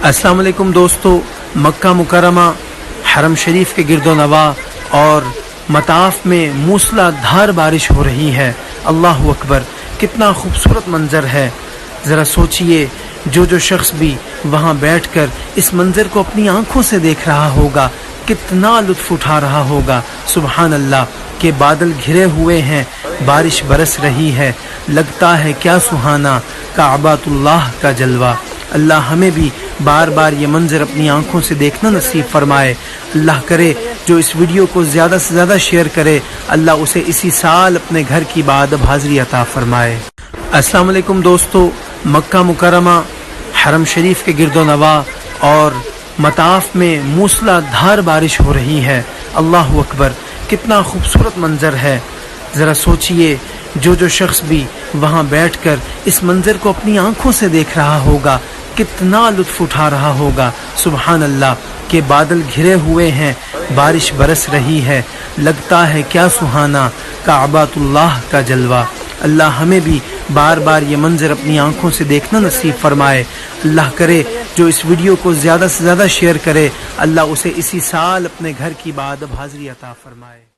अस्सलाम वालेकुम दोस्तों, मक्का मुकरमा हरम शरीफ के गिरदो नवा और मताफ में मूसलाधार बारिश हो रही है। अल्लाह अकबर, कितना खूबसूरत मंजर है। ज़रा सोचिए, जो शख्स भी वहाँ बैठकर इस मंजर को अपनी आंखों से देख रहा होगा, कितना लुत्फ उठा रहा होगा। सुबहान अल्लाह के बादल घिरे हुए हैं, बारिश बरस रही है, लगता है क्या सुहाना काबातुल्लाह का जलवा। अल्लाह हमें भी बार बार ये मंजर अपनी आंखों से देखना नसीब फरमाए। अल्लाह करे जो इस वीडियो को ज़्यादा से ज़्यादा शेयर करे, अल्लाह उसे इसी साल अपने घर की बादब हाज़िरी अता फरमाए। अस्सलाम वालेकुम दोस्तों, मक्का मुकरमा हरम शरीफ के गिरदो नवा और मताफ में मूसलाधार बारिश हो रही है। अल्लाह अकबर, कितना खूबसूरत मंजर है। ज़रा सोचिए, जो शख्स भी वहाँ बैठकर इस मंजर को अपनी आंखों से देख रहा होगा, कितना लुत्फ उठा रहा होगा। सुबहान अल्लाह के बादल घिरे हुए हैं, बारिश बरस रही है, लगता है क्या सुहाना काबातुल्लाह का जलवा। अल्लाह हमें भी बार बार ये मंजर अपनी आंखों से देखना नसीब फरमाए। अल्लाह करे जो इस वीडियो को ज़्यादा से ज़्यादा शेयर करे, अल्लाह उसे इसी साल अपने घर की बादब हाज़िरी अता फरमाए।